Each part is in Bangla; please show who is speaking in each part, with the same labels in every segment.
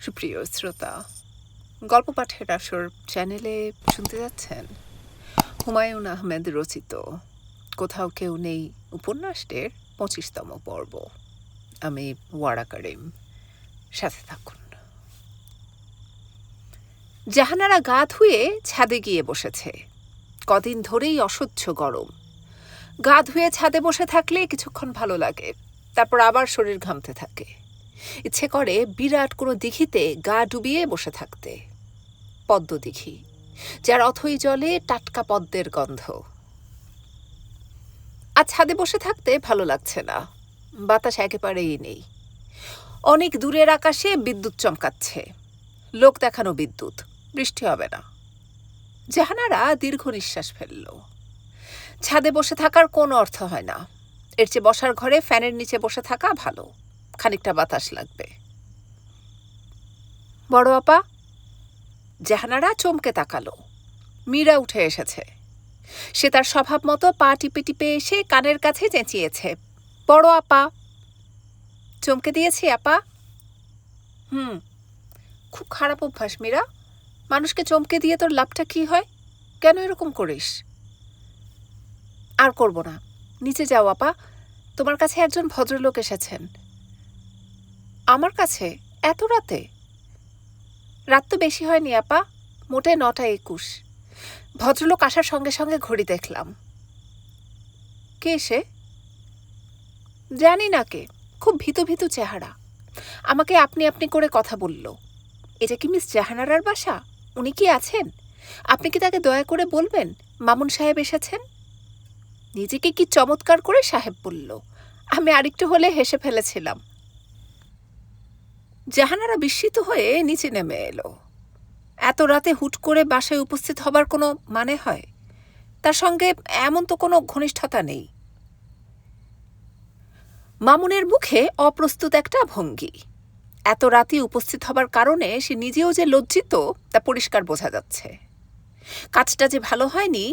Speaker 1: সুপ্রিয় শ্রোতা, গল্প পাঠের আসর চ্যানেলে শুনতে যাচ্ছেন হুমায়ুন আহমেদ রচিত কোথাও কেউ নেই উপন্যাসটির ২৫তম পর্ব। আমি ওয়ারা করিম, সাথে থাকুন। জাহানারা গা ধুয়ে ছাদে গিয়ে বসেছে। কদিন ধরেই অসহ্য গরম। গা ধুয়ে ছাদে বসে থাকলে কিছুক্ষণ ভালো লাগে, তারপর আবার শরীর ঘামতে থাকে। ইচ্ছে করে বিরাট কোনো দিঘিতে গা ডুবিয়ে বসে থাকতে। পদ্ম দিঘি, যার অথই জলে টাটকা পদ্মের গন্ধ। আজ ছাদে বসে থাকতে ভালো লাগছে না, বাতাস একেবারেই নেই। অনেক দূরের আকাশে বিদ্যুৎ চমকাচ্ছে, লোক দেখানো বিদ্যুৎ। বৃষ্টি হবে না। জাহানারা দীর্ঘ নিঃশ্বাস ফেলল। ছাদে বসে থাকার কোনো অর্থ হয় না, এর চেয়ে বসার ঘরে ফ্যানের নিচে বসে থাকা ভালো, খানিকটা বাতাস লাগবে। বড় আপা। জাহানারা চমকে তাকালো। মীরা উঠে এসেছে। সে তার স্বভাব মতো পা টিপে টিপে এসে কানের কাছে চেঁচিয়েছে, বড় আপা। চমকে দিয়েছি আপা? খুব খারাপ অভ্যাস মীরা। মানুষকে চমকে দিয়ে তোর লাভটা কি হয়? কেন এরকম করিস? আর করব না, নিচে যাও আপা, তোমার কাছে একজন ভদ্রলোক এসেছেন। আমার কাছে এত রাতে? রাত তো বেশি হয়নি আপা, মোটে ৯টা ২১। ভদ্রলোক আসার সঙ্গে সঙ্গে ঘড়ি দেখলাম। কে সে? জানি না কে, খুব ভীতু ভীতু চেহারা। আমাকে আপনি আপনি করে কথা বলল। এটা কি মিস জাহানারার বাসা? উনি কি আছেন? আপনি কি তাকে দয়া করে বলবেন মামুন সাহেব এসেছেন? নিজেকে কি চমৎকার করে সাহেব বলল। আমি আরেকটু হলে হেসে ফেলেছিলাম। জাহানারা বিস্মিত হয়ে নিচে নেমে এলো। এত রাতে হুট করে বাসায় উপস্থিত হবার কোনো মানে হয়? তার সঙ্গে এমন তো কোনো ঘনিষ্ঠতা নেই। মামুনের মুখে অপ্রস্তুত একটা ভঙ্গি। এত রাতে উপস্থিত হবার কারণে সে নিজেও যে লজ্জিত তা পরিষ্কার বোঝা যাচ্ছে। কাজটা যে ভালো হয়নি,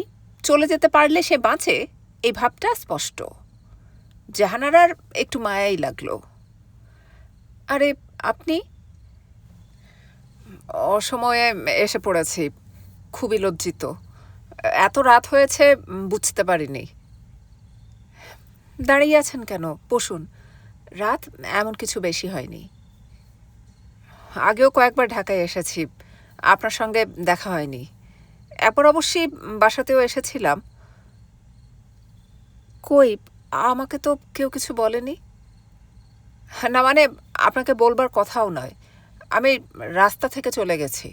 Speaker 1: চলে যেতে পারলে সে বাঁচে, এই ভাবটা স্পষ্ট। জাহানারার একটু মায়াই লাগলো। আরে আপনি? অসময়ে এসে পড়েছি, খুবই লজ্জিত। এত রাত হয়েছে, বুঝতে পারিনি। দাঁড়িয়ে আছেন কেন? বসুন। রাত এমন কিছু বেশি হয়নি। আগেও কয়েকবার ঢাকায় এসেছি, আপনার সঙ্গে দেখা হয়নি। একবার অবশ্যই বাসাতেও এসেছিলাম। কই, আমাকে তো কেউ কিছু বলেনি। না মানে, আপনাকে বলবার কথাও নয়, আমি রাস্তা থেকে চলে গেছি।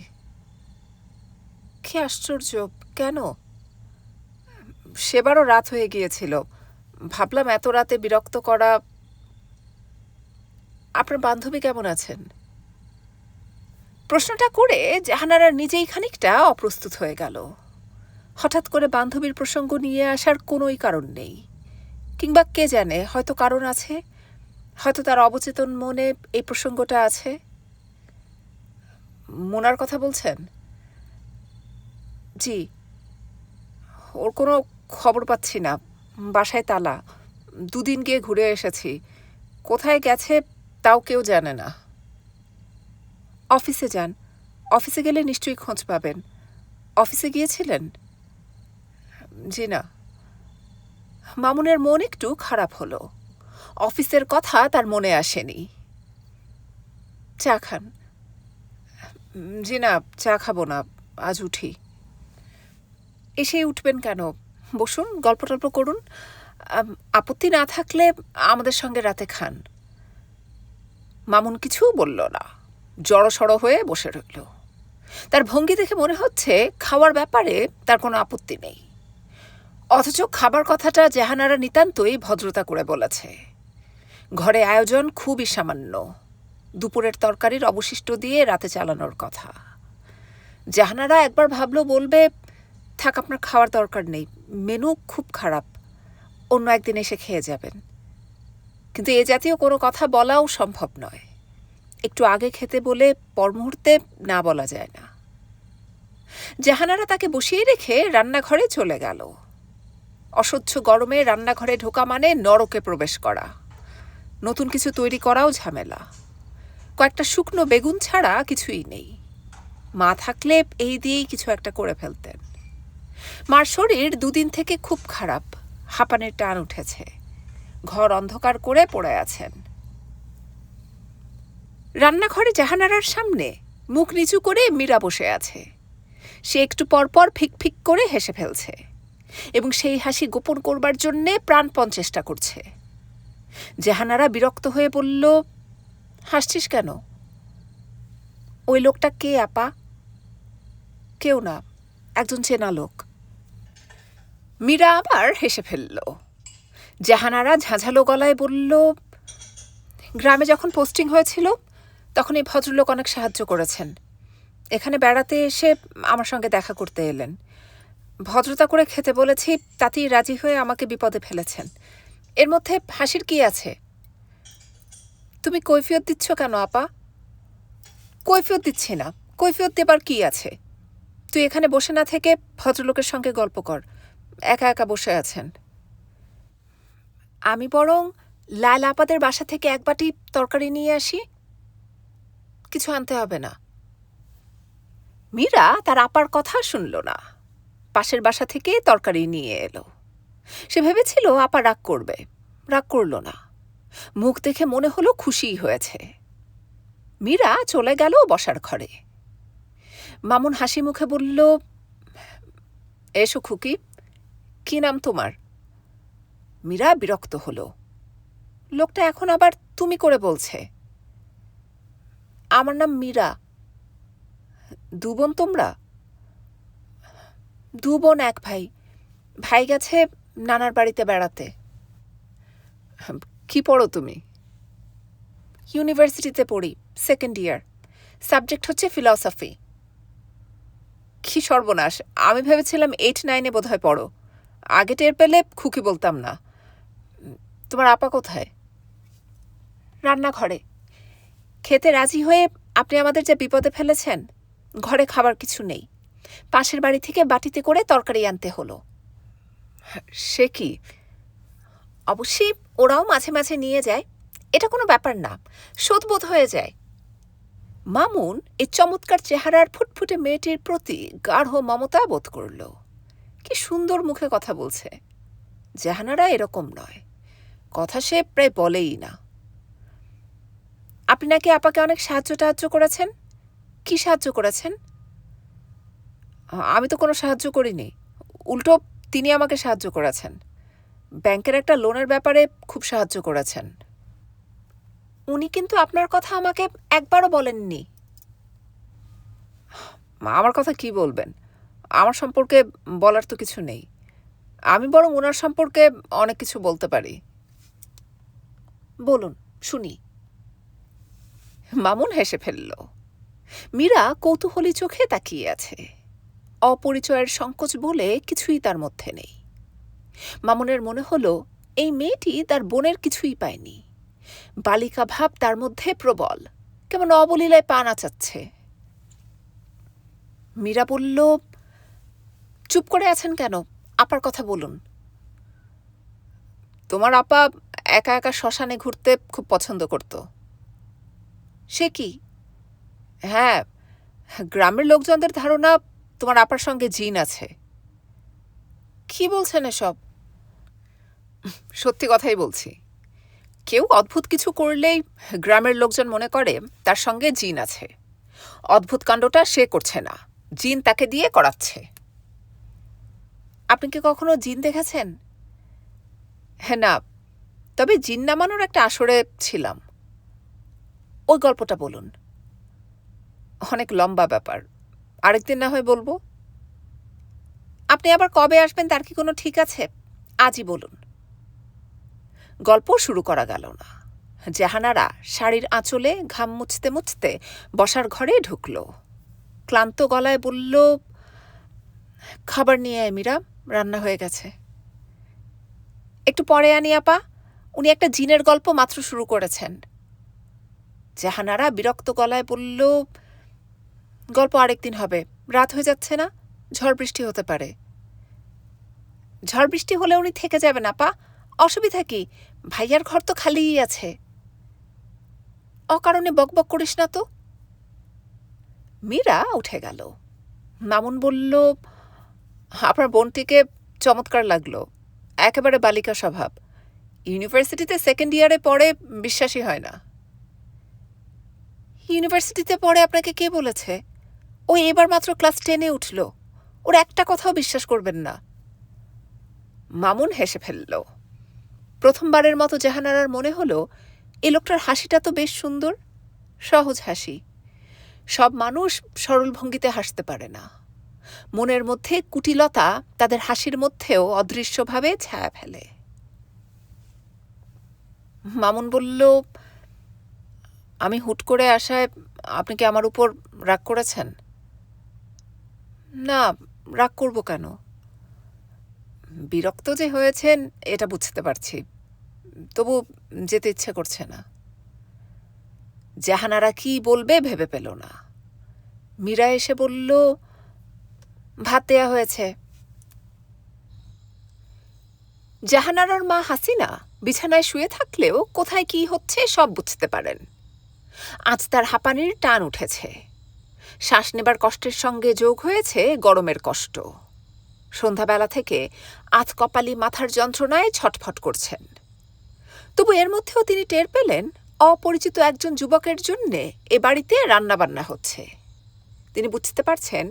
Speaker 1: কি আশ্চর্য! কেন? সেবারও রাত হয়ে গিয়েছিল, ভাবলাম এত রাতে বিরক্ত করা। আপনার বান্ধবী কেমন আছেন? প্রশ্নটা করে জাহানারা নিজেই খানিকটা অপ্রস্তুত হয়ে গেল। হঠাৎ করে বান্ধবীর প্রসঙ্গ নিয়ে আসার কোনোই কারণ নেই, কিংবা কে জানে, হয়তো কারণ আছে। হয়তো তার অবচেতন মনে এই প্রসঙ্গটা আছে। মোনার কথা বলছেন? জি। ওর কোনো খবর পাচ্ছি না, বাসায় তালা। দুদিন গিয়ে ঘুরে এসেছি, কোথায় গেছে তাও কেউ জানে না। অফিসে যান, অফিসে গেলে নিশ্চয়ই খোঁজ পাবেন। অফিসে গিয়েছিলেন? জি না। মামুনের মন একটু খারাপ হলো। অফিসের কথা তার মনে আসেনি। চা খান? জি না, চা খাবো না, আজ উঠি। এসেই উঠবেন কেন? বসুন, গল্প টল্প করুন। আপত্তি না থাকলে আমাদের সঙ্গে রাতে খান। মামুন কিছু বলল না, জড়সড় হয়ে বসে রইল। তার ভঙ্গি দেখে মনে হচ্ছে খাওয়ার ব্যাপারে তার কোনো আপত্তি নেই, অথচ খাবার কথাটা জাহানারা নিতান্তই ভদ্রতা করে বলেছে। ঘরে আয়োজন খুবই সামান্য, দুপুরের তরকারির অবশিষ্ট দিয়ে রাতে চালানোর কথা। জাহানারা একবার ভাবলো বলবে, থাক, আপনার খাওয়ার দরকার নেই, মেনু খুব খারাপ, অন্য একদিন এসে খেয়ে যাবেন। কিন্তু এ জাতীয় কোনো কথা বলাও সম্ভব নয়। একটু আগে খেতে বলে পর মুহূর্তে না বলা যায় না। জাহানারা তাকে বসিয়ে রেখে রান্নাঘরে চলে গেল। অসহ্য গরমে রান্নাঘরে ঢোকা মানে নরকে প্রবেশ করা। নতুন কিছু তৈরি করাও ঝামেলা। কয়েকটা শুকনো বেগুন ছাড়া কিছুই নেই। মা থাকলে এই দিয়েই কিছু একটা করে ফেলতেন। মার শরীর দুদিন থেকে খুব খারাপ, হাঁপানির টান উঠেছে, ঘর অন্ধকার করে পড়ে আছেন। রান্নাঘরে জাহানারার সামনে মুখ নিচু করে মীরা বসে আছে। সে একটু পরপর ফিক ফিক করে হেসে ফেলছে এবং সেই হাসি গোপন করবার জন্যে প্রাণপণ চেষ্টা করছে। জাহানারা বিরক্ত হয়ে বলল, হাসছিস কেন? ওই লোকটা কে আপা? কেউ না, একজন চেনা লোক। মীরা আবার হেসে ফেলল। জাহানারা ঝাঁঝালো গলায় বলল, গ্রামে যখন পোস্টিং হয়েছিল তখন এই ভদ্রলোক অনেক সাহায্য করেছেন। এখানে বেড়াতে এসে আমার সঙ্গে দেখা করতে এলেন। ভদ্রতা করে খেতে বলেছি, তাতেই রাজি হয়ে আমাকে বিপদে ফেলেছেন। এর মধ্যে হাসির কি আছে? তুমি কৈফিয়ত দিচ্ছ কেন আপা? কৈফিয়ত দিচ্ছি না। কৈফিয়ত দেবার কি আছে? তুই এখানে বসে না থেকে ভদ্রলোকের সঙ্গে গল্প কর। একা একা বসে আছেন। আমি বরং লাল আপাদের বাসা থেকে এক বাটি তরকারি নিয়ে আসি। কিছু আনতে হবে না। মীরা তার আপার কথা শুনল না, পাশের বাসা থেকে তরকারি নিয়ে এলো। সে ভেবেছিল আপা রাগ করবে, রাগ করল না। মুখ দেখে মনে হলো খুশিই হয়েছে। মীরা চলে গেল বসার ঘরে। মামুন হাসি মুখে বলল, এসো খুকি, কি নাম তোমার? মীরা বিরক্ত হলো। লোকটা এখন আবার তুমি করে বলছে। আমার নাম মীরা। দু বোন তোমরা? দু বোন এক ভাই। ভাই গেছে নানার বাড়িতে বেড়াতে। কি পড়ো তুমি? ইউনিভার্সিটিতে পড়ি, সেকেন্ড ইয়ার। সাবজেক্ট হচ্ছে ফিলসফি। কি সর্বনাশ, আমি ভেবেছিলাম 8-9 বোধহয় পড়ো। আগে টের পেলে খুকি বলতাম না। তোমার আপা কোথায়? রান্নাঘরে। খেতে রাজি হয়ে আপনি আমাদের যে বিপদে ফেলেছেন। ঘরে খাবার কিছু নেই, পাশের বাড়ি থেকে বাটিতে করে তরকারি আনতে হলো। সে কি? অবশ্যই ওরাও মাঝে মাঝে নিয়ে যায়, এটা কোনো ব্যাপার না, শোধবোধ হয়ে যায়। মামুন এই চমৎকার চেহারার ফুটফুটে মেয়েটির প্রতি গাঢ় মমতা বোধ করল। কি সুন্দর মুখে কথা বলছে। জাহানারা এরকম নয়, কথা সে প্রায় বলেই না। আপনি নাকি আপাকে অনেক সাহায্য করেছেন? কি সাহায্য করেছেন? আমি তো কোনো সাহায্য করিনি, উল্টো তিনি আমাকে সাহায্য করেছেন। ব্যাংকের একটা লোনের ব্যাপারে খুব সাহায্য করেছেন। উনি কিন্তু আপনার কথা আমাকে একবারও বলেননি। আমার কথা কি বলবেন? আমার সম্পর্কে বলার তো কিছু নেই। আমি বরং ওনার সম্পর্কে অনেক কিছু বলতে পারি। বলুন, শুনি। মামুন হেসে ফেলল। মীরা কৌতূহলী চোখে তাকিয়ে আছে। অপরিচয়ের সংকোচ বলে কিছুই তার মধ্যে নেই। মামুনের মনে হলো এই মেয়েটি তার বোনের কিছুই পায়নি। বালিকা ভাব তার মধ্যে প্রবল, কেমন অবলীলায় পা নাচাচ্ছে। মীরা বলল, চুপ করে আছেন কেন? আপার কথা বলুন। তোমার আপা একা একা শ্মশানে ঘুরতে খুব পছন্দ করত। সে কি? হ্যাঁ, গ্রামের লোকজনদের ধারণা তোমার আপার সঙ্গে জিন আছে। কি বলছেন এসব? সত্যি কথাই বলছি। কেউ অদ্ভুত কিছু করলেই গ্রামের লোকজন মনে করে তার সঙ্গে জিন আছে। অদ্ভুত কাণ্ডটা সে করছে না, জিন তাকে দিয়ে করাচ্ছে। আপনি কি কখনো জিন দেখেছেন? হ্যাঁ, না, তবে জিন নামানোর একটা আসরে ছিলাম। ওই গল্পটা বলুন। অনেক লম্বা ব্যাপার, আরেকদিন না হয় বলবো। আপনি আবার কবে আসবেন তার কি কোনো ঠিক আছে? আজই বলুন। গল্প শুরু করা গেল না। জাহানারা শাড়ির আঁচলে ঘাম মুছতে মুছতে বসার ঘরে ঢুকল। ক্লান্ত গলায় বলল, খাবার নিয়ে আয় মীরা, রান্না হয়ে গেছে। একটু পরে আনি আপা, উনি একটা জিনের গল্প মাত্র শুরু করেছেন। জাহানারা বিরক্ত গলায় বলল, গল্প আরেকদিন হবে, রাত হয়ে যাচ্ছে না, ঝড় বৃষ্টি হতে পারে। ঝড় বৃষ্টি হলে উনি থেকে যাবেন আপা, অসুবিধা কি? ভাইয়ার ঘর তো খালিই আছে। অকারণে বকবক করিস না তো। মীরা উঠে গেল। মামুন বলল, আপনার বোনটিকে চমৎকার লাগলো, একেবারে বালিকা স্বভাব। ইউনিভার্সিটিতে সেকেন্ড ইয়ারে পড়ে, বিশ্বাসই হয় না। ইউনিভার্সিটিতে পড়ে আপনাকে কে বলেছে? ও এবার মাত্র ক্লাস 10-এ উঠল, ওর একটা কথাও বিশ্বাস করবেন না। মামুন হেসে ফেলল। প্রথমবারের মতো জাহানারার মনে হলো এ লোকটার হাসিটা তো বেশ সুন্দর, সহজ হাসি। সব মানুষ সরল ভঙ্গিতে হাসতে পারে না। মনের মধ্যে কুটিলতা তাদের হাসির মধ্যেও অদৃশ্যভাবে ছায়া ফেলে। মামুন বলল, আমি হুট করে আসায় আপনি কি আমার উপর রাগ করেছেন? না, রাগ করব কেন? বিরক্ত যে হয়েছেন এটা বুঝতে পারছি, তবু যেতে ইচ্ছে করছে না। জাহানারা কি বলবে ভেবে পেল না। মীরা এসে বলল, ভাত দেয়া হয়েছে। জাহানারার মা হাসিনা বিছানায় শুয়ে থাকলেও কোথায় কি হচ্ছে সব বুঝতে পারেন। আজ তার হাঁপানির টান উঠেছে। শ্বাস নেবার কষ্টের সঙ্গে যোগ হয়েছে গরমের কষ্ট। সন্ধ্যাবেলা থেকে আধ কপালি মাথার যন্ত্রণায় ছটফট করছেন। তবু এর মধ্যেও তিনি টের পেলেন অপরিচিত একজন যুবকের জন্যে এ বাড়িতে রান্নাবান্না হচ্ছে। তিনি বুঝতে পারছেন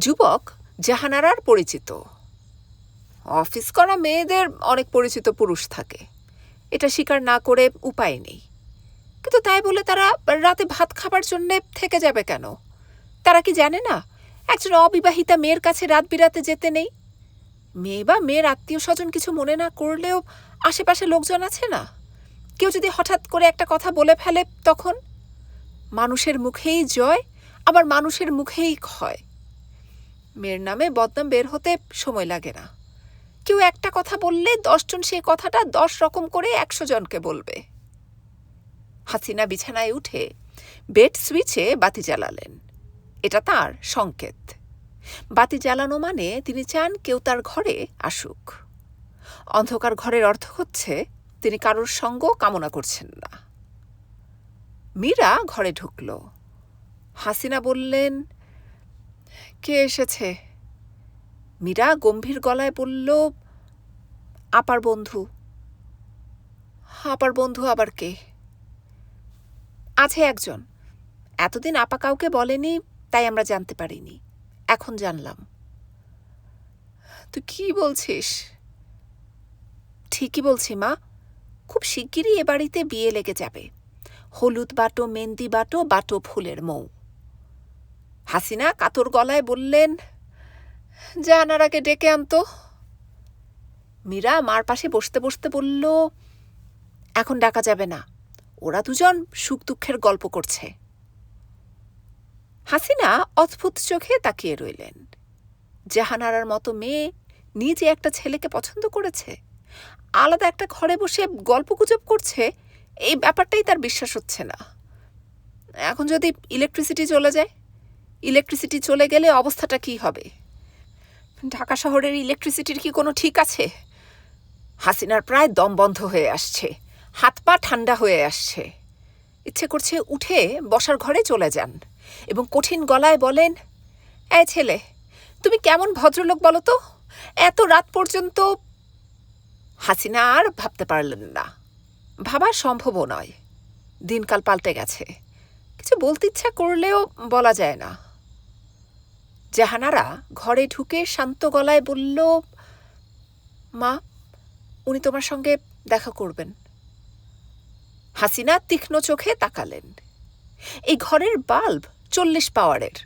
Speaker 1: যুবক জাহানারার পরিচিত। অফিস করা মেয়েদের অনেক পরিচিত পুরুষ থাকে, এটা স্বীকার না করে উপায় নেই। কিন্তু তাই বলে তারা রাতে ভাত খাবার জন্যে থেকে যাবে কেন? তারা কি জানে না একজন অবিবাহিতা মেয়ের কাছে রাত বিরাতে যেতে নেই? মেয়ে বা মেয়ের আত্মীয় স্বজন কিছু মনে না করলেও আশেপাশে লোকজন আছে না? কেউ যদি হঠাৎ করে একটা কথা বলে ফেলে তখন? মানুষের মুখেই জয়, আবার মানুষের মুখেই ক্ষয়। মেয়ের নামে বদনাম বের হতে সময় লাগে না। কেউ একটা কথা বললে 10 জন সেই কথাটা 10 রকম করে 100 জনকে বলবে। হাসিনা বিছানায় উঠে বেড সুইচে বাতি জ্বালালেন। এটা তার সংকেত। বাতি জ্বালানো মানে তিনি চান কেউ তার ঘরে আসুক। অন্ধকার ঘরের অর্থ হচ্ছে তিনি কারোর সঙ্গ কামনা করছেন না। মীরা ঘরে ঢুকল। হাসিনা বললেন, কে এসেছে? মীরা গম্ভীর গলায় বলল, আপার বন্ধু। আপার বন্ধু আবার কে? আছে একজন, এতদিন আপা কাউকে বলেনি, তাই আমরা জানতে পারিনি, এখন জানলাম। তুই কি বলছিস? ঠিকই বলছি মা, খুব শিগগিরই এ বাড়িতে বিয়ে লেগে যাবে। হলুদ বাটো, মেহেন্দি বাটো, বাটো ফুলের মৌ। হাসিনা কাতর গলায় বললেন, জাহানারাকে ডেকে আনতো। মীরা মার পাশে বসতে বসতে বলল, এখন ডাকা যাবে না, ওরা দুজন সুখ দুঃখের গল্প করছে। হাসিনা অদ্ভুত চোখে তাকিয়ে রইলেন। জাহানারার মতো মেয়ে নিজে একটা ছেলেকে পছন্দ করেছে, আলাদা একটা ঘরে বসে গল্পগুজব করছে, এই ব্যাপারটাই তার বিশ্বাস হচ্ছে না। এখন যদি ইলেকট্রিসিটি চলে যায়, ইলেকট্রিসিটি চলে গেলে অবস্থাটা কি হবে? ঢাকা শহরের ইলেকট্রিসিটির কি কোনো ঠিক আছে? হাসিনার প্রায় দম বন্ধ হয়ে আসছে, হাত পা ঠান্ডা হয়ে আসছে। ইচ্ছে করছে উঠে বসার ঘরে চলে যান এবং কঠিন গলায় বলেন, এই ছেলে, তুমি কেমন ভদ্রলোক বলো তো, এত রাত পর্যন্ত। হাসিনা আর ভাবতে পারলেন না, ভাবা সম্ভবও নয়। দিনকাল পাল্টে গেছে, কিছু বলতে ইচ্ছা করলেও বলা যায় না। জাহানারা ঘরে ঢুকে শান্ত গলায় বলল, মা, উনি তোমার সঙ্গে দেখা করবেন। হাসিনা তীক্ষ্ণ চোখে তাকালেন। এই ঘরের বাল্ব 40 পাওয়ারের,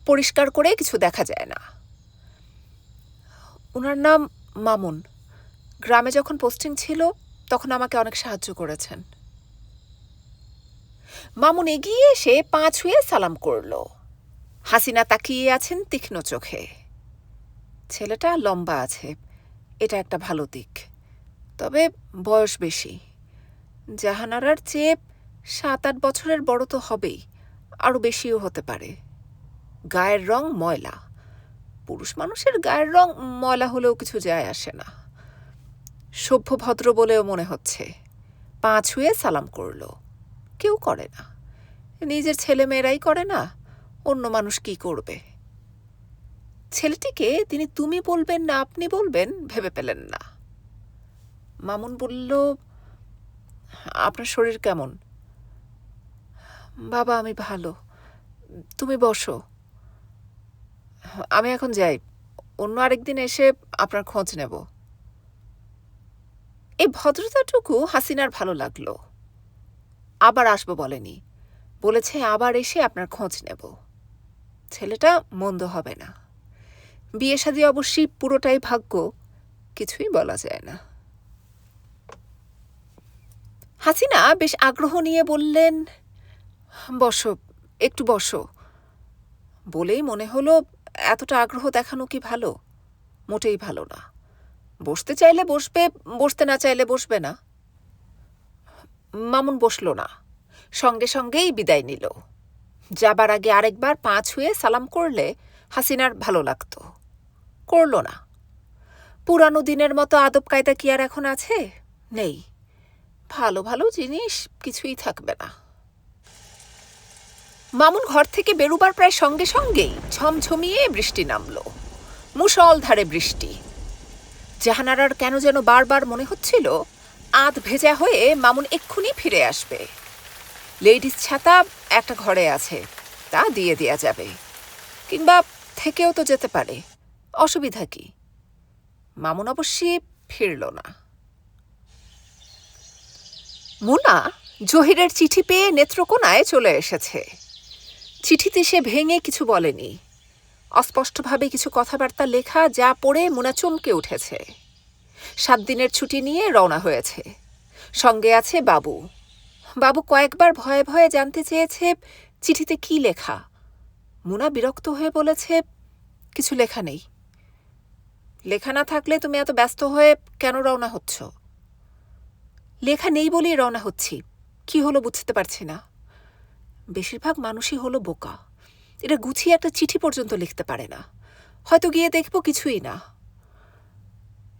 Speaker 1: পরিষ্কার করে কিছু দেখা যায় না। ওনার নাম মামুন, গ্রামে যখন পোস্টিং ছিল তখন আমাকে অনেক সাহায্য করেছেন। মামুন এগিয়ে এসে পা ছুঁয়ে সালাম করল। হাসিনা তাকিয়ে আছেন তীক্ষ্ণ চোখে। ছেলেটা লম্বা আছে, এটা একটা ভালো দিক, তবে বয়স বেশি। জাহানারার চেয়ে 7-8 বছরের বড় তো হবেই, আরও বেশিও হতে পারে। গায়ের রং ময়লা, পুরুষ মানুষের গায়ের রং ময়লা হলেও কিছু যায় আসে না। সভ্য ভদ্র বলেও মনে হচ্ছে। পা ছুঁয়ে সালাম করল, কেউ করে না। নিজের ছেলেমেয়েরাই করে না, অন্য মানুষ কি করবে? ছেলেটিকে তিনি তুমি বলবেন না আপনি বলবেন ভেবে পেলেন না। মামুন বলল, আপনার শরীর কেমন? বাবা, আমি ভালো, তুমি বসো, আমি এখন যাই, অন্য আরেকদিন এসে আপনার খোঁজ নেব। এই ভদ্রতাটুকু হাসিনার ভালো লাগলো। আবার আসবো বলেনি, বলেছে আবার এসে আপনার খোঁজ নেব। ছেলেটা মন্দ হবে না। বিয়ে শাদী অবশ্যই পুরোটাই ভাগ্য, কিছুই বলা যায় না। হাসিনা বেশ আগ্রহ নিয়ে বললেন, বসো, একটু বসো। বলেই মনে হলো এতটা আগ্রহ দেখানো কি ভালো? মোটেই ভালো না। বসতে চাইলে বসবে, বসতে না চাইলে বসবে না। মামুন বসল না, সঙ্গে সঙ্গেই বিদায় নিল। যাবার আগে আরেকবার পা ছুঁয়ে সালাম করলে হাসিনার ভালো লাগত, করল না। পুরানো দিনের মতো আদব কায়দা কি আর এখন আছে? নেই। ভালো ভালো জিনিস কিছুই থাকবে না। মামুন ঘর থেকে বেরুবার প্রায় সঙ্গে সঙ্গেই ঝমঝমিয়ে বৃষ্টি নামল, মুষলধারে বৃষ্টি। জাহানারার কেন যেন বারবার মনে হচ্ছিল আধ ভেজা হয়ে মামুন এক্ষুনি ফিরে আসবে। লেডিস ছাতা একটা ঘরে আছে, তা দিয়ে দেয়া যাবে, কিংবা থেকেও তো যেতে পারে, অসুবিধা কি? মামুন অবশ্যই ফিরল না। মুনা জহিরের চিঠি পেয়ে নেত্রকোনায় চলে এসেছে। চিঠিতে সে ভেঙে কিছু বলেনি, অস্পষ্টভাবে কিছু কথাবার্তা লেখা, যা পড়ে মুনা চমকে উঠেছে। 7 দিনের ছুটি নিয়ে রওনা হয়েছে। সঙ্গে আছে বাবু। বাবু কয়েকবার ভয়ে ভয়ে জানতে চেয়েছে চিঠিতে কি লেখা। মুনা বিরক্ত হয়ে বলেছে, কিছু লেখা নেই। লেখা না থাকলে তুমি এত ব্যস্ত হয়ে কেন রওনা হচ্ছ? লেখা নেই বলেই রওনা হচ্ছি। কি হলো বুঝতে পারছি না। বেশিরভাগ মানুষই হলো বোকা, এটা গুছিয়ে একটা চিঠি পর্যন্ত লিখতে পারে না। হয়তো গিয়ে দেখব কিছুই না।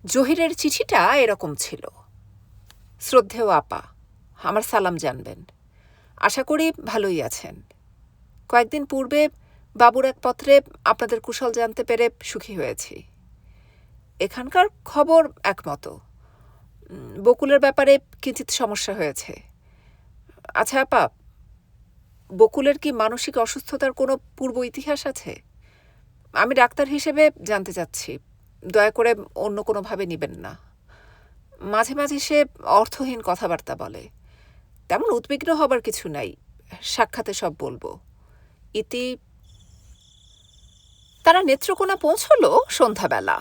Speaker 1: জহিরের চিঠিটা এরকম ছিল, শ্রদ্ধেয় আপা, আমার সালাম জানবেন। আশা করি ভালোই আছেন। কয়েকদিন পূর্বে বাবুর এক পত্রে আপনাদের কুশল জানতে পেরে সুখী হয়েছি। এখানকার খবর একমতো, বকুলের ব্যাপারে কিঞ্চিত সমস্যা হয়েছে। আচ্ছা আপা, বকুলের কি মানসিক অসুস্থতার কোনো পূর্ব ইতিহাস আছে? আমি ডাক্তার হিসেবে জানতে চাচ্ছি, দয়া করে অন্য কোনোভাবে নেবেন না। মাঝে মাঝে সে অর্থহীন কথাবার্তা বলে, তেমন উদ্বিগ্ন হবার কিছু নাই, সাক্ষাতে সব বলবো। ইতি। তারা নেত্রকোনা পৌঁছল সন্ধ্যাবেলা।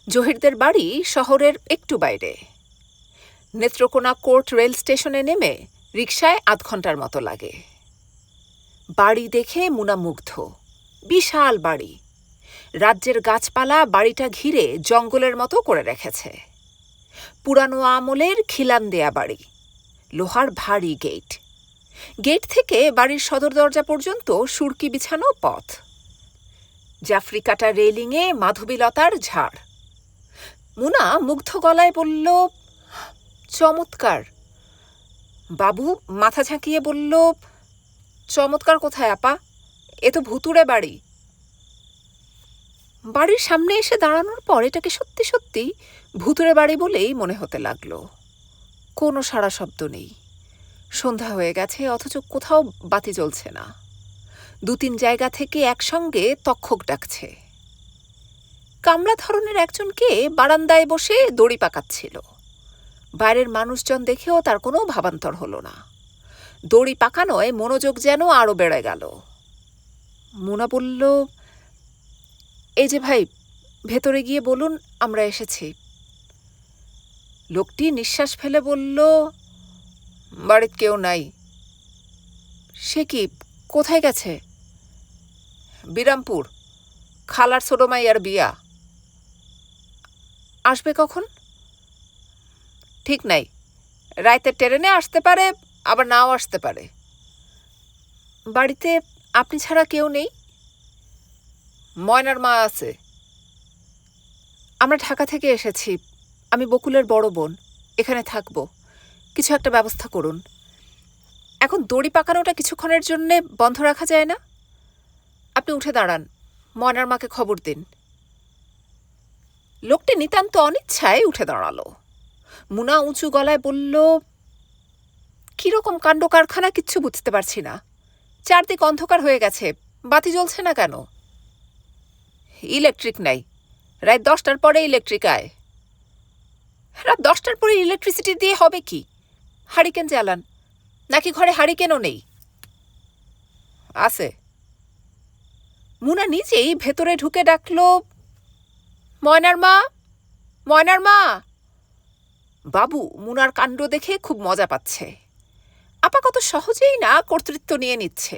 Speaker 1: জহিরদের বাড়ি শহরের একটু বাইরে। নেত্রকোনা কোর্ট রেল স্টেশনে নেমে রিকশায় আধ ঘন্টার মতো লাগে। বাড়ি দেখে মুনা মুগ্ধ। বিশাল বাড়ি, রাজ্যের গাছপালা বাড়িটা ঘিরে জঙ্গলের মতো করে রেখেছে। পুরানো আমলের খিলান দেয়া বাড়ি, লোহার ভারী গেট। গেট থেকে বাড়ির সদর দরজা পর্যন্ত সুরকি বিছানো পথ। জাফরি কাটা রেলিংয়ে মাধবীলতার ঝাড়। মুনা মুগ্ধ গলায় বলল, চমৎকার। বাবু মাথা ঝাঁকিয়ে বলল, চমৎকার কোথায় আপা, এ তো ভুতুড়ে বাড়ি। বাড়ির সামনে এসে দাঁড়ানোর পর এটাকে সত্যি সত্যি ভুতুড়ে বাড়ি বলেই মনে হতে লাগলো। কোনো সাড়া শব্দ নেই। সন্ধ্যা হয়ে গেছে, অথচ কোথাও বাতি জ্বলছে না। 2-3 জায়গা থেকে একসঙ্গে তক্ষক ডাকছে। কামলা ধরনের একজনকে বারান্দায় বসে দড়ি পাকাচ্ছিল। বাইরের মানুষজন দেখেও তার কোনো ভাবান্তর হলো না। দড়ি পাকানোয় মনোযোগ যেন আরো বেড়ে গেল। মুনা বলল, এই যে ভাই, ভেতরে গিয়ে বলুন আমরা এসেছি। লোকটি নিঃশ্বাস ফেলে বলল, বাড়িতে কেউ নাই। সে কি, কোথায় গেছে? বিরামপুর, খালার ছোট মাইয়ার বিয়া। আসবে কখন? ঠিক নাই, রাইতের ট্রেনে আসতে পারে, আবার নাও আসতে পারে। বাড়িতে আপনি ছাড়া কেউ নেই? ময়নার মা আছে। আমরা ঢাকা থেকে এসেছি, আমি বকুলের বড় বোন, এখানে থাকব, কিছু একটা ব্যবস্থা করুন। এখন দড়ি পাকানোটা কিছুক্ষণের জন্যে বন্ধ রাখা যায় না? আপনি উঠে দাঁড়ান, ময়নার মাকে খবর দিন। লোকটি নিতান্ত অনিচ্ছায় উঠে দাঁড়ালো। মুনা উঁচু গলায় বলল, কিরকম কাণ্ড কারখানা কিচ্ছু বুঝতে পারছি না। চারদিক অন্ধকার হয়ে গেছে, বাতি জ্বলছে না কেন? ইলেকট্রিক নাই, রাত 10টার পরে ইলেকট্রিক আয়। রাত 10টার পরে ইলেকট্রিসিটি দিয়ে হবে কি? হারিকেন জ্বালান, নাকি ঘরে হারিকেনও নেই? আছে। মুনা নিজেই ভেতরে ঢুকে ডাকল, ময়নার মা, ময়নার মা। বাবু মুনার কাণ্ড দেখে খুব মজা পাচ্ছে। আপা কত সহজেই না কর্তৃত্ব নিয়ে নিচ্ছে,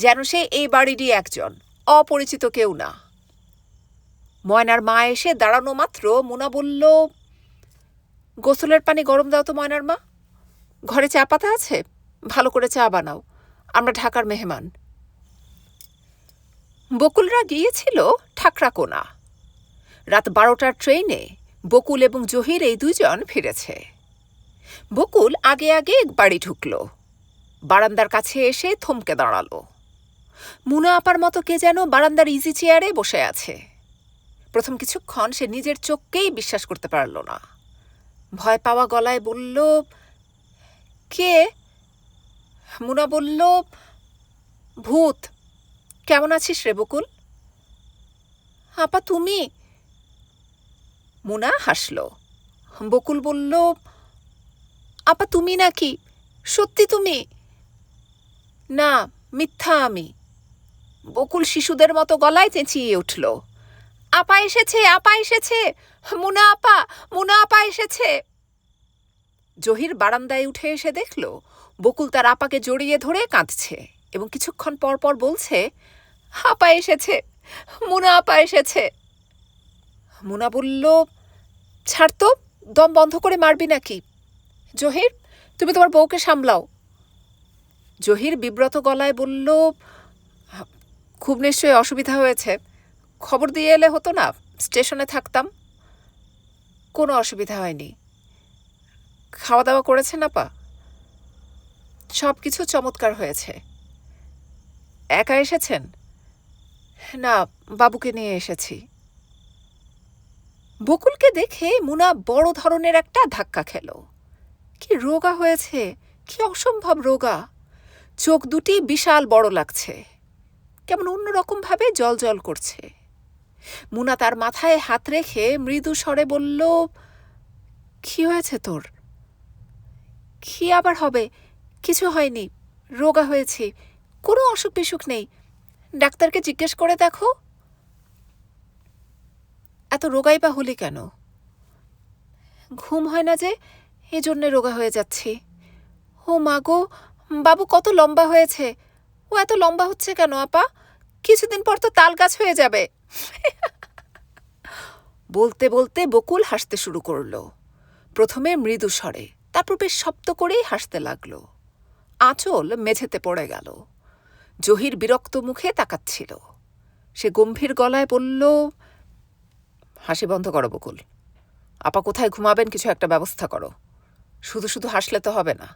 Speaker 1: যেন সে এই বাড়িরই একজন, অপরিচিত কেউ না। ময়নার মা এসে দাঁড়ানো মাত্র মুনা বলল, গোসলের পানি গরম দাও তো ময়নার মা। ঘরে চা পাতা আছে? ভালো করে চা বানাও, আমরা ঢাকার মেহমান। বকুলরা গিয়েছিল ঠাকরাকোনা। রাত 12টার ট্রেনে বকুল এবং জহির এই দুজন ফিরেছে। বকুল আগে আগে বাড়ি ঢুকল, বারান্দার কাছে এসে থমকে দাঁড়ালো। মুনা আপার মতো কে যেন বারান্দার ইজি চেয়ারে বসে আছে। প্রথম কিছুক্ষণ সে নিজের চোখকেই বিশ্বাস করতে পারল না। ভয় পাওয়া গলায় বলল, কে? মুনা বলল, ভূত। কেমন আছিস রে বকুল? আপা তুমি? মুনা হাসল। বকুল বলল, আপা তুমি নাকি? সত্যি তুমি? না, মিথ্যা আমি। বকুল শিশুদের মতো গলায় চেঁচিয়ে উঠল, আপা এসেছে, আপা এসেছে, মুনা আপা, মুনা আপা এসেছে। জহির বারান্দায় উঠে এসে দেখল বকুল তার আপাকে জড়িয়ে ধরে কাঁদছে এবং কিছুক্ষণ পর পর বলছে, আপা এসেছে, মুনা আপা এসেছে। মুনা বলল, ছাড় তো, দম বন্ধ করে মারবি নাকি? জহির, তুমি তোমার বউকে সামলাও। জহির বিব্রত গলায় বলল, খুব নিশ্চয়ই অসুবিধা হয়েছে, খবর দিয়ে এলে হতো না, স্টেশনে থাকতাম। কোনো অসুবিধা হয়নি। খাওয়া দাওয়া করেছেন আপা? সব কিছু চমৎকার হয়েছে। একা এসেছেন? না, বাবুকে নিয়ে এসেছি। বকুলকে দেখে মুনা বড় ধরনের একটা ধাক্কা খেল। কি রোগা হয়েছে, কি অসম্ভব রোগা। চোখ দুটি বিশাল বড় লাগছে, কেমন অন্যরকম ভাবে জল জল করছে। মুনা তার মাথায় হাত রেখে মৃদু স্বরে বলল, কি হয়েছে তোর? কি আবার হবে? কিছু হয়নি, রোগা হয়েছি, কোনো অসুখ বিসুখ নেই। ডাক্তারকে জিজ্ঞেস করে দেখো। এত রোগাই বা হলি কেন? ঘুম হয় না যে, এজন্যে রোগা হয়ে যাচ্ছি। ও মা গো, বাবু কত লম্বা হয়েছে। ও এত লম্বা হচ্ছে কেন আপা? কিছুদিন পর তো তাল গাছ হয়ে যাবে। বলতে বলতে বকুল হাসতে শুরু করল। প্রথমে মৃদু স্বরে, তারপর বেশ শব্দ করেই হাসতে লাগল। আঁচল মেঝেতে পড়ে গেল। জহির বিরক্ত মুখে তাকাচ্ছিল। সে গম্ভীর গলায় বলল, হাসি বন্ধ করো বকুল। আপা কোথায় ঘুমাবেন কিছু একটা ব্যবস্থা করো, শুধু শুধু হাসলে তো হবে না।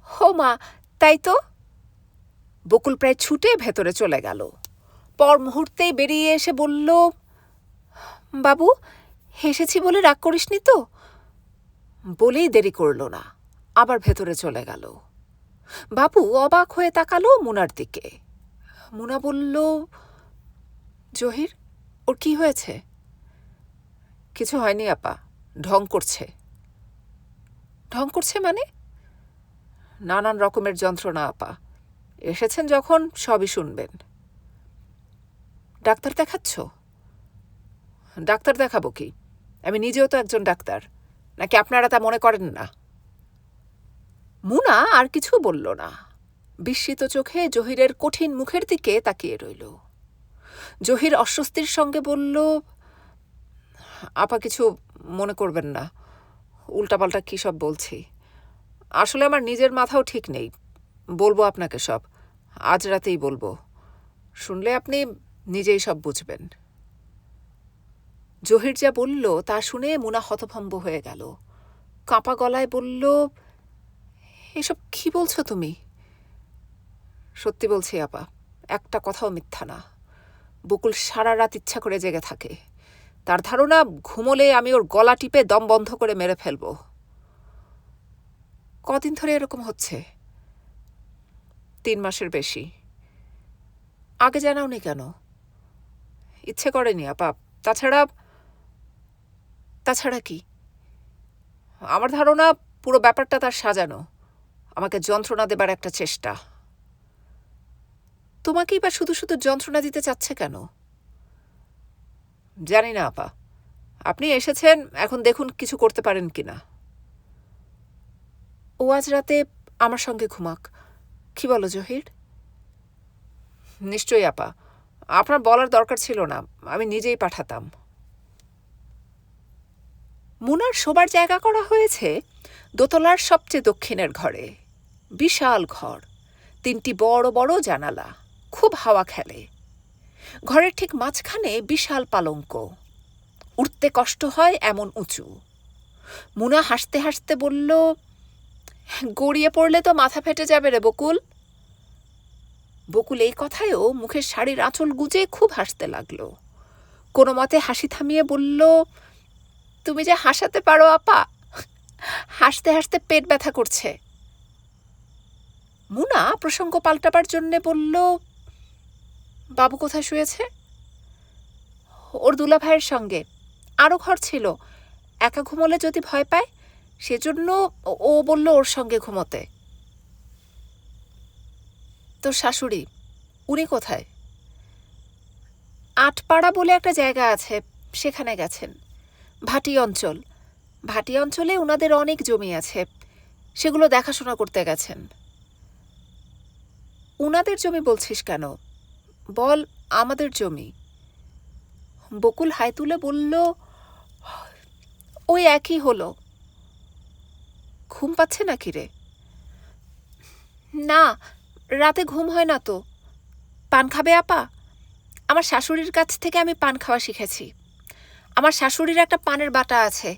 Speaker 1: হো মা, তাই তো। বকুল প্রায় ছুটে ভেতরে চলে গেল। পর মুহূর্তেই বেরিয়ে এসে বলল, বাবু হেসেছি বলে রাগ করিসনি তো? বলেই দেরি করল না, আবার ভেতরে চলে গেল। বাবু অবাক হয়ে তাকালো মুনার দিকে। মুনা বলল, জহির, ওর কি হয়েছে? কিছু হয়নি আপা, ঢং করছে। ঢং করছে মানে? নানান রকমের যন্ত্রণা আপা, এসেছেন যখন সবই শুনবেন। ডাক্তার দেখাচ্ছ? ডাক্তার দেখাবো কি, আমি নিজেও তো একজন ডাক্তার, নাকি আপনারা তা মনে করেন না? মুনা আর কিছু বলল না, বিস্মিত চোখে জহিরের কঠিন মুখের দিকে তাকিয়ে রইল। জহির অস্বস্তির সঙ্গে বলল, আপা কিছু মনে করবেন না, উল্টাপাল্টা কী সব বলছি। আসলে আমার নিজের মাথাও ঠিক নেই, বলবো আপনাকে সব, আজ রাতেই বলবো, শুনলে আপনি নিজেই সব বুঝবেন। জহির যা বলল তা শুনে মুনা হতভম্ব হয়ে গেল। কাঁপা গলায় বলল, এসব কি বলছো তুমি? সত্যি বলছি আপা, একটা কথাও মিথ্যা না। বকুল সারা রাত ইচ্ছা করে জেগে থাকে। তার ধারণা ঘুমোলে আমি ওর গলা টিপে দম বন্ধ করে মেরে ফেলব। কদিন ধরে এরকম হচ্ছে? 3 মাসের বেশি। আগে জানাওনি কেন? ইচ্ছে করেনি আপা। তাছাড়া কি? আমার ধারণা পুরো ব্যাপারটা তার সাজানো, আমাকে যন্ত্রণা দেবার একটা চেষ্টা। তোমাকেই বা শুধু শুধু যন্ত্রণা দিতে চাচ্ছে কেন? জানি না আপা। আপনি এসেছেন, এখন দেখুন কিছু করতে পারেন কিনা। ও আজ রাতে আমার সঙ্গে ঘুমাক। কি বলো জহির? নিশ্চয়ই আপা, আপনার বলার দরকার ছিল না, আমি নিজেই পাঠাতাম। মুনার শোবার জায়গা করা হয়েছে দোতলার সবচেয়ে দক্ষিণের ঘরে। বিশাল ঘর, 3টি বড় বড় জানালা, খুব হাওয়া খেলে। ঘরের ঠিক মাঝখানে বিশাল পালঙ্ক, উঠতে কষ্ট হয় এমন উঁচু। মুনা হাসতে হাসতে বলল, গড়িয়ে পড়লে তো মাথা ফেটে যাবে রে বকুল। বকুল এই কথায়ও মুখের শাড়ির আঁচল গুজে খুব হাসতে লাগলো। কোনো মতে হাসি থামিয়ে বলল, তুমি যে হাসাতে পারো আপা, হাসতে হাসতে পেট ব্যথা করছে। মুনা প্রসঙ্গ পাল্টাবার জন্যে বলল, বাবু কোথায় শুয়েছে? ওর দুলা ভাইয়ের সঙ্গে। আরও ঘর ছিল, একা ঘুমোলে যদি ভয় পায়, সেজন্য ও বলল ওর সঙ্গে ঘুমোতে। তোর শাশুড়ি, উনি কোথায়? আটপাড়া বলে একটা জায়গা আছে, সেখানে গেছেন। ভাটি অঞ্চলে ওনাদের অনেক জমি আছে, সেগুলো দেখাশোনা করতে গেছেন। উনাদের জমি বলছিস কেন? বল আমাদের জমি। বকুল হাই তুলে বলল, ওই একই হলো। ঘুম পাচ্ছে নাকি রে? না, রাতে ঘুম হয় না তো। পান খাবে আপা? আমার শাশুড়ির কাছ থেকে আমি পান খাওয়া শিখেছি। আমার শাশুড়ির একটা পানের বাটা আছে,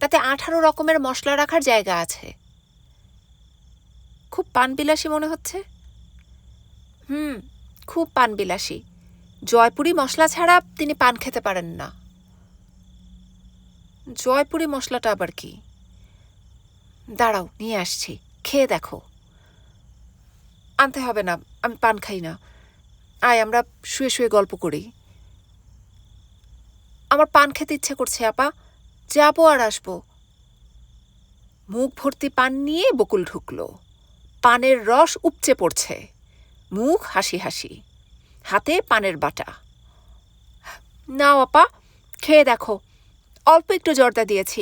Speaker 1: তাতে 18 রকমের মশলা রাখার জায়গা আছে। খুব পানবিলাসী মনে হচ্ছে। খুব পানবিলাসী। জয়পুরি মশলা ছাড়া তিনি পান খেতে পারেন না। জয়পুরি মশলাটা আবার কি? দাঁড়াও, নিয়ে আসছি, খেয়ে দেখো। আনতে হবে না, আমি পান খাই না। আয় আমরা শুয়ে শুয়ে গল্প করি। আমার পান খেতে ইচ্ছে করছে আপা, যাবো আর আসবো। মুখ ভর্তি পান নিয়ে বকুল ঢুকল। পানের রস উপচে পড়ছে, মুখ হাসি হাসি, হাতে পানের বাটা। নাও আপা, খেয়ে দেখো, অল্প একটু জর্দা দিয়েছি।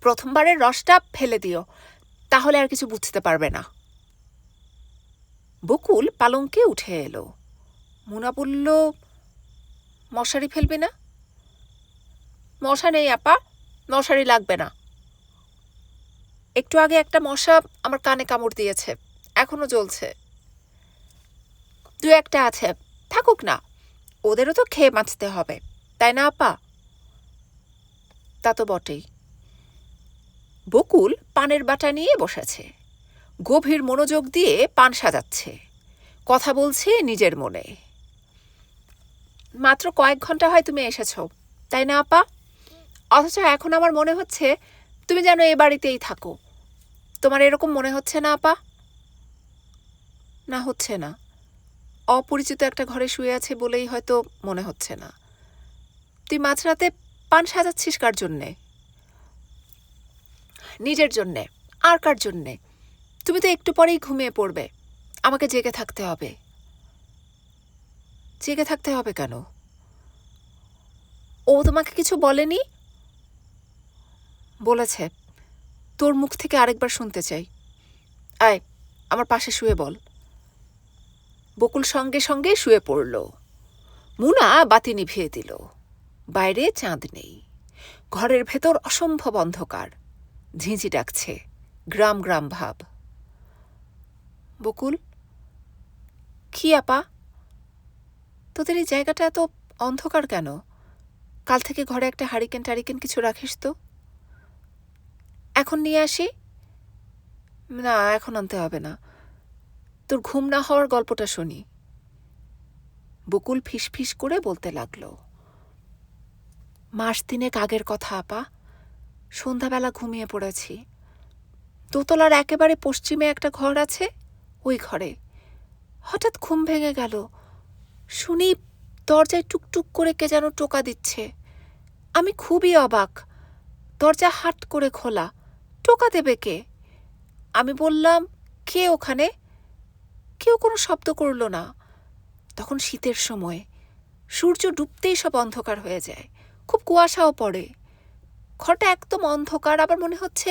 Speaker 1: প্রথমবারের রসটা ফেলে দিও, তাহলে আর কিছু বুঝতে পারবে না। বকুল পালঙ্কে উঠে এলো। মুনা বলল, মশারি ফেলবে না? মশা নেই আপা, মশারি লাগবে না। একটু আগে একটা মশা আমার কানে কামড় দিয়েছে, এখনো জ্বলছে। 2-1টা আছে, থাকুক না, ওদেরও তো খেয়ে বাঁচতে হবে, তাই না আপা? তা তো বটেই। বকুল পানের বাটা নিয়ে বসেছে, গভীর মনোযোগ দিয়ে পান সাজাচ্ছে, কথা বলছে নিজের মনে। মাত্র কয়েক ঘন্টা হয় তুমি এসেছো, তাই না আপা? অথচ এখন আমার মনে হচ্ছে তুমি যেন এ বাড়িতেই থাকো। তোমার এরকম মনে হচ্ছে না আপা? না, হচ্ছে না। অপরিচিত একটা ঘরে শুয়ে আছে বলেই হয়তো মনে হচ্ছে না। তুই মাঝরাতে পান সাজাচ্ছিস কার জন্যে? নিজের জন্যে। আর কার জন্যে? তুমি তো একটু পরেই ঘুমিয়ে পড়বে, আমাকে জেগে থাকতে হবে। জেগে থাকতে হবে কেন? ও তোমাকে কিছু বলেনি? বলেছে। তোর মুখ থেকে আরেকবার শুনতে চাই। আয়, আমার পাশে শুয়ে বল। বকুল সঙ্গে সঙ্গে শুয়ে পড়ল। মুনা বাতি নিভিয়ে দিল। বাইরে চাঁদ নেই, ঘরের ভেতর অসম্ভব অন্ধকার, ঝিঁঝি ডাকছে, গ্রাম গ্রাম ভাব। বকুল, কি আপা, তোদের এই জায়গাটা এত অন্ধকার কেন? কাল থেকে ঘরে একটা হারিকেন টারিকেন কিছু রাখিস তো। এখন নিয়ে আসি। না, এখন আনতে হবে না, তোর ঘুম না হওয়ার গল্পটা শুনি। বকুল ফিসফিস করে বলতে লাগলো। মাস তিনেক আগের কথা আপা, সন্ধ্যাবেলা ঘুমিয়ে পড়েছি। দোতলার একেবারে পশ্চিমে একটা ঘর আছে, ওই ঘরে। হঠাৎ ঘুম ভেঙে গেল, শুনি দরজায় টুকটুক করে কে যেন টোকা দিচ্ছে। আমি খুবই অবাক, দরজা হাট করে খোলা, টোকা দেবে কে? আমি বললাম, কে ওখানে? কেউ কোনো শব্দ করল না। তখন শীতের সময়, সূর্য ডুবতেই সব অন্ধকার হয়ে যায়, খুব কুয়াশাও পড়ে। ঘরটা একদম অন্ধকার, আবার মনে হচ্ছে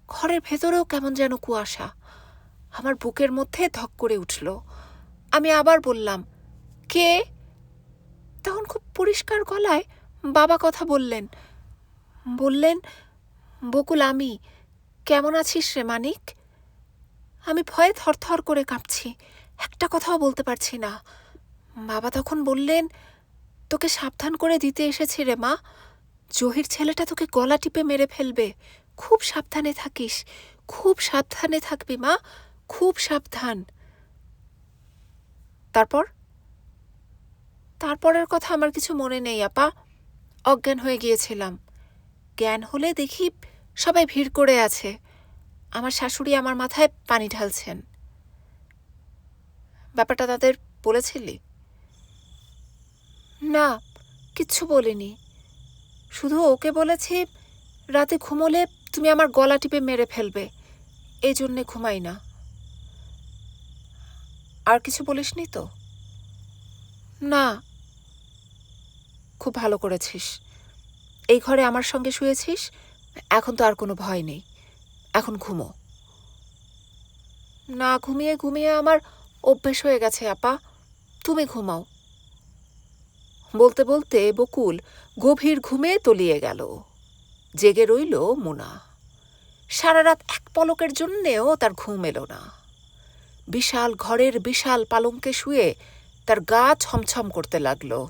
Speaker 1: ঘরের ভেতরেও কেমন যেন কুয়াশা। আমার বুকের মধ্যে ধক করে উঠল। আমি আবার বললাম, কে? তখন খুব পরিষ্কার গলায় বাবা কথা বললেন। বকুল, আমি। কেমন আছিস রে মানিক? আমি ভয়ে থরথর করে কাঁপছি, একটা কথাও বলতে পারছি না। বাবা তখন বললেন, তোকে সাবধান করে দিতে এসেছি রে মা, জহির ছেলেটা তোকে গলা টিপে মেরে ফেলবে, খুব সাবধানে থাকিস, খুব সাবধানে থাকবি মা, খুব সাবধান। তারপরের কথা আমার কিছু মনে নেই আপা, অজ্ঞান হয়ে গিয়েছিলাম। জ্ঞান হলে দেখি সবাই ভিড় করে আছে, আমার শাশুড়ি আমার মাথায় পানি ঢালছেন। ব্যাপারটা তাদের বলেছিলি? না, কিচ্ছু বলিনি, শুধু ওকে বলেছি রাতে ঘুমোলে তুমি আমার গলা টিপে মেরে ফেলবে, এই জন্যে ঘুমাই না। আর কিছু বলিসনি তো? না। খুব ভালো করেছিস, এই ঘরে আমার সঙ্গে শুয়েছিস, এখন তো আর কোনো ভয় নেই, এখন ঘুমো। না, ঘুমিয়ে ঘুমিয়ে আমার অভ্যেস হয়ে গেছে আপা, তুমি ঘুমাও। বলতে বলতে বকুল গভীর ঘুমে তলিয়ে গেল। জেগে রইল মুনা। সারা রাত এক পলকের জন্যেও তার ঘুম এলো না। বিশাল ঘরের বিশাল পালঙ্কে শুয়ে তার গা ছমছম করতে লাগলো।